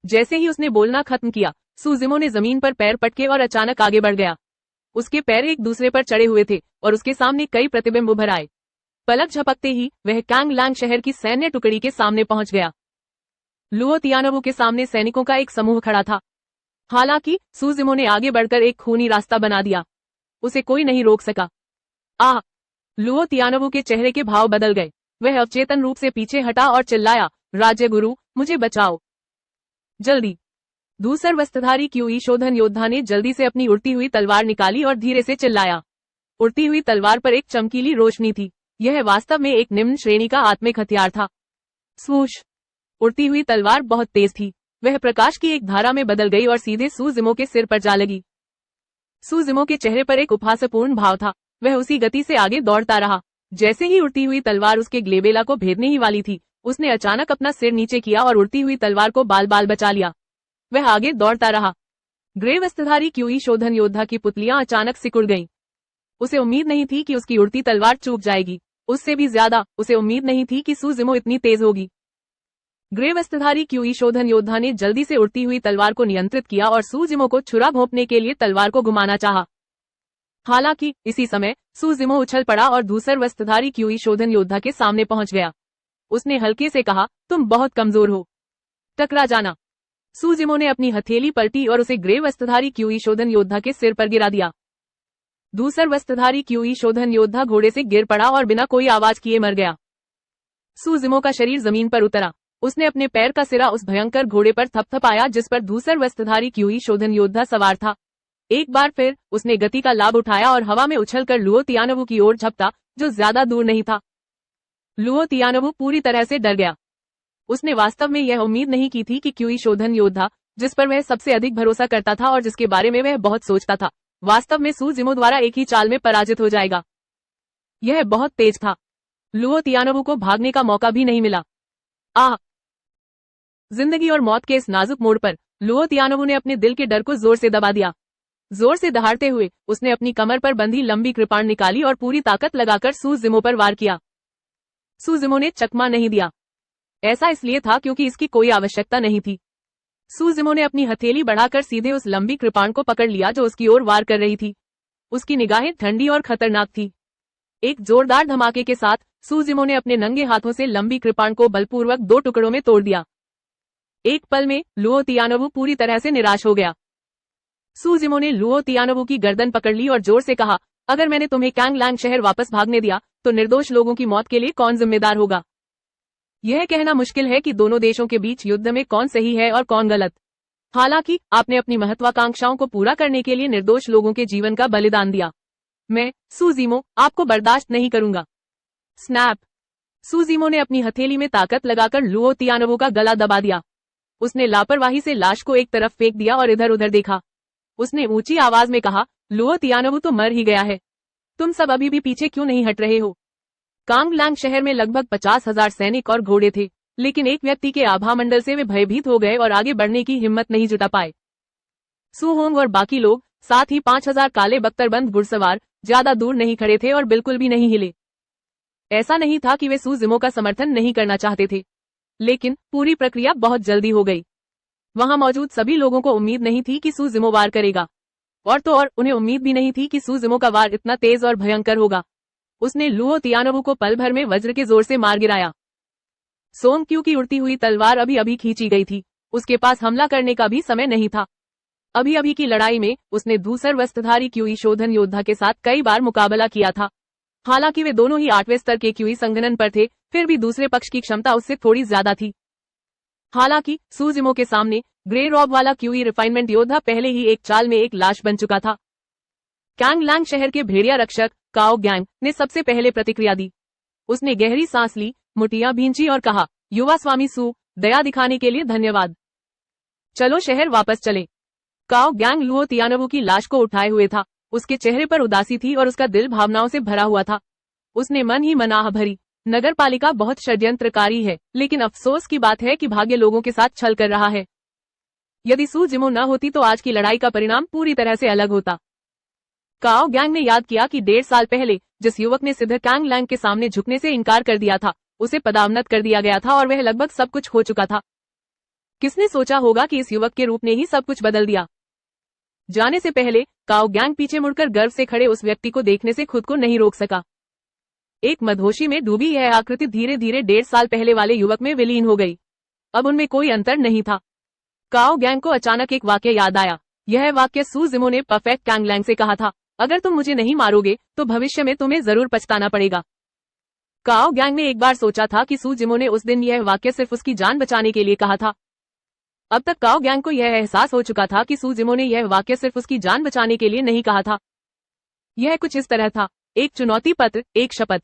जैसे ही उसने बोलना खत्म किया, सु जिमो ने जमीन पर पैर पटके और अचानक आगे बढ़ गया। उसके पैर एक दूसरे पर चढ़े हुए थे और उसके सामने कई प्रतिबिंब उभर आए। पलक झपकते ही वह कैंगलैंग शहर की सैन्य टुकड़ी के सामने पहुंच गया। लुओ तियानवु के सामने सैनिकों का एक समूह खड़ा था। हालांकि सु जिमो ने आगे बढ़कर एक खूनी रास्ता बना दिया। उसे कोई नहीं रोक सका। आह! लुओ तियानवु के चेहरे के भाव बदल गए। वह अवचेतन रूप से पीछे हटा और चिल्लाया, राज्य गुरु, मुझे बचाओ जल्दी। दूसर वस्त्रधारी क्यूई शोधन योद्धा ने जल्दी से अपनी उड़ती हुई तलवार निकाली और धीरे से चिल्लाया। उड़ती हुई तलवार पर एक चमकीली रोशनी थी। यह वास्तव में एक निम्न श्रेणी का आत्मिक हथियार था। स्वूश! उड़ती हुई तलवार बहुत तेज थी। वह प्रकाश की एक धारा में बदल गई और सीधे सु जिमो के सिर पर जा लगी। सु जिमो के चेहरे पर एक उपहासपूर्ण भाव था। वह उसी गति से आगे दौड़ता रहा। जैसे ही उड़ती हुई तलवार उसके ग्लेबेला को भेदने ही वाली थी, उसने अचानक अपना सिर नीचे किया और उड़ती हुई तलवार को बाल बाल बचा लिया। वह आगे दौड़ता रहा। ग्रे वस्त्रधारी क्यूई शोधन योद्धा की पुतलियां अचानक सिकुड़ गईं। उसे उम्मीद नहीं थी कि उसकी उड़ती तलवार चूक जाएगी। उससे भी ज्यादा उसे उम्मीद नहीं थी कि सु जिमो इतनी तेज होगी। ग्रे वस्त्रधारी क्यूई शोधन योद्धा ने जल्दी से उड़ती हुई तलवार को नियंत्रित किया और सु जिमो को छुरा भोंपने के लिए तलवार को घुमाना चाहा। हालांकि इसी समय सु जिमो उछल पड़ा और दूसर वस्त्रधारी क्यूई शोधन योद्धा के सामने पहुंच गया। उसने हल्के से कहा, तुम बहुत कमजोर हो, टकरा जाना। सु जिमो ने अपनी हथेली पलटी और उसे ग्रे वस्त्रधारी क्यूई शोधन योद्धा के सिर पर गिरा दिया। दूसर वस्त्रधारी क्यूई शोधन योद्धा घोड़े से गिर पड़ा और बिना कोई आवाज किए मर गया। सु जिमो का शरीर जमीन पर उतरा। उसने अपने पैर का सिरा उस भयंकर घोड़े पर थपथपाया जिस पर दूसर वस्त्रधारी क्यूई शोधन योद्धा सवार था। एक बार फिर उसने गति का लाभ उठाया और हवा में उछलकर लुओ तियानवु की ओर झपटा, जो ज्यादा दूर नहीं था। लुओ तियानवु पूरी तरह से डर गया। उसने वास्तव में यह उम्मीद नहीं की थी कि क्यूई शोधन योद्धा, जिस पर वह सबसे अधिक भरोसा करता था और जिसके बारे में वह बहुत सोचता था, वास्तव में सू जिमो द्वारा एक ही चाल में पराजित हो जाएगा। यह बहुत तेज था। लुओ तियानवु को भागने का मौका भी नहीं मिला। जिंदगी और मौत के इस नाजुक मोड़ पर लुओ तियानवु ने अपने दिल के डर को जोर से दबा दिया। जोर से दहाड़ते हुए उसने अपनी कमर पर बंधी लंबी कृपाण निकाली और पूरी ताकत लगाकर सू जिमो पर वार किया। सू जिमो ने चकमा नहीं दिया। ऐसा इसलिए था क्योंकि इसकी कोई आवश्यकता नहीं थी। सू जिमो ने अपनी हथेली बढ़ाकर सीधे उस लंबी कृपाण को पकड़ लिया जो उसकी ओर वार कर रही थी। उसकी निगाहें ठंडी और खतरनाक थी। एक जोरदार धमाके के साथ सू जिमो ने अपने नंगे हाथों से लंबी कृपाण को बलपूर्वक 2 टुकड़ों में तोड़ दिया। एक पल में लुओ तियानवु पूरी तरह से निराश हो गया। सू जिमो ने लुओ तियानवु की गर्दन पकड़ ली और जोर से कहा, अगर मैंने तुम्हें कैंगलैंग शहर वापस भागने दिया तो निर्दोष लोगों की मौत के लिए कौन जिम्मेदार होगा? यह कहना मुश्किल है कि दोनों देशों के बीच युद्ध में कौन सही है और कौन गलत। हालांकि आपने अपनी महत्वाकांक्षाओं को पूरा करने के लिए निर्दोष लोगों के जीवन का बलिदान दिया। मैं, सू जिमो, आपको बर्दाश्त नहीं करूंगा। स्नैप! सू जिमो ने अपनी हथेली में ताकत लगाकर लुओ तियानवु का गला दबा दिया। उसने लापरवाही से लाश को एक तरफ फेंक दिया और इधर उधर देखा। उसने ऊंची आवाज में कहा, लुओ तियानवु तो मर ही गया है। तुम सब अभी भी पीछे क्यों नहीं हट रहे हो? कांगलैंग शहर में लगभग 50,000 सैनिक और घोड़े थे, लेकिन एक व्यक्ति के आभामंडल से वे भयभीत हो गए और आगे बढ़ने की हिम्मत नहीं जुटा पाए। सू होंग और बाकी लोग, साथ ही 5,000 काले बख्तरबंद घुड़सवार, ज्यादा दूर नहीं खड़े थे और बिल्कुल भी नहीं हिले। ऐसा नहीं था कि वे सू जिमो का समर्थन नहीं करना चाहते थे, लेकिन पूरी प्रक्रिया बहुत जल्दी हो गई। वहां मौजूद सभी लोगों को उम्मीद नहीं थी कि सू जिमो वार करेगा, और तो और उन्हें उम्मीद भी नहीं थी कि सू जिमो का वार इतना तेज और भयंकर होगा। उसने लुओ तियानवु को पल भर में वज्र के जोर से मार गिराया। सोंग क्यू की उड़ती हुई तलवार अभी अभी खींची गई थी। उसके पास हमला करने का भी समय नहीं था। अभी अभी की लड़ाई में उसने दूसर वस्त्रधारी क्यूई शोधन योद्धा के साथ कई बार मुकाबला किया था। हालांकि वे दोनों ही 8वें स्तर के क्यूई संघनन पर थे, फिर भी दूसरे पक्ष की क्षमता उससे थोड़ी ज्यादा थी। हालांकि सू जिमो के सामने ग्रे रॉब वाला क्यूई रिफाइनमेंट योद्धा पहले ही एक चाल में एक लाश बन चुका था। कैंगलैंग शहर के भेड़िया रक्षक काओ गैंग ने सबसे पहले प्रतिक्रिया दी। उसने गहरी सांस ली, मुठियां भींची और कहा, युवा स्वामी सू, दया दिखाने के लिए धन्यवाद। चलो शहर वापस चले। काओ गैंग लुओ तियानवु की लाश को उठाए हुए था। उसके चेहरे पर उदासी थी और उसका दिल भावनाओं से भरा हुआ था। उसने मन ही मन आह भरी, नगरपालिका बहुत षड्यंत्रकारी है, लेकिन अफसोस की बात है कि भाग्य लोगों के साथ छल कर रहा है। यदि सू जिमो न होती तो आज की लड़ाई का परिणाम पूरी तरह से अलग होता। काओ गैंग ने याद किया कि 1.5 साल पहले जिस युवक ने सिद्धर कैंगलैंग के सामने झुकने से इनकार कर दिया था, उसे पदावनत कर दिया गया था और वह लगभग सब कुछ हो चुका था। किसने सोचा होगा कि इस युवक के रूप ने ही सब कुछ बदल दिया। जाने से पहले काओ गैंग पीछे मुड़कर गर्व से खड़े उस व्यक्ति को देखने से खुद को नहीं रोक सका। एक मधोशी में डूबी यह आकृति धीरे धीरे 1.5 साल पहले वाले युवक में विलीन हो गई। अब उनमें कोई अंतर नहीं था। काओ गैंग को अचानक एक वाक्य याद आया। यह वाक्य सू जिमो ने परफेक्ट कैंगलैंग से कहा था, अगर तुम मुझे नहीं मारोगे तो भविष्य में तुम्हें जरूर पछताना पड़ेगा। काओ गैंग ने एक बार सोचा था कि सू जिमो ने उस दिन यह वाक्य सिर्फ उसकी जान बचाने के लिए कहा था। अब तक काओ गैंग को यह एहसास हो चुका था कि सू जिमो ने यह वाक्य सिर्फ उसकी जान बचाने के लिए नहीं कहा था। यह कुछ इस तरह था, एक चुनौती पत्र, एक शपथ।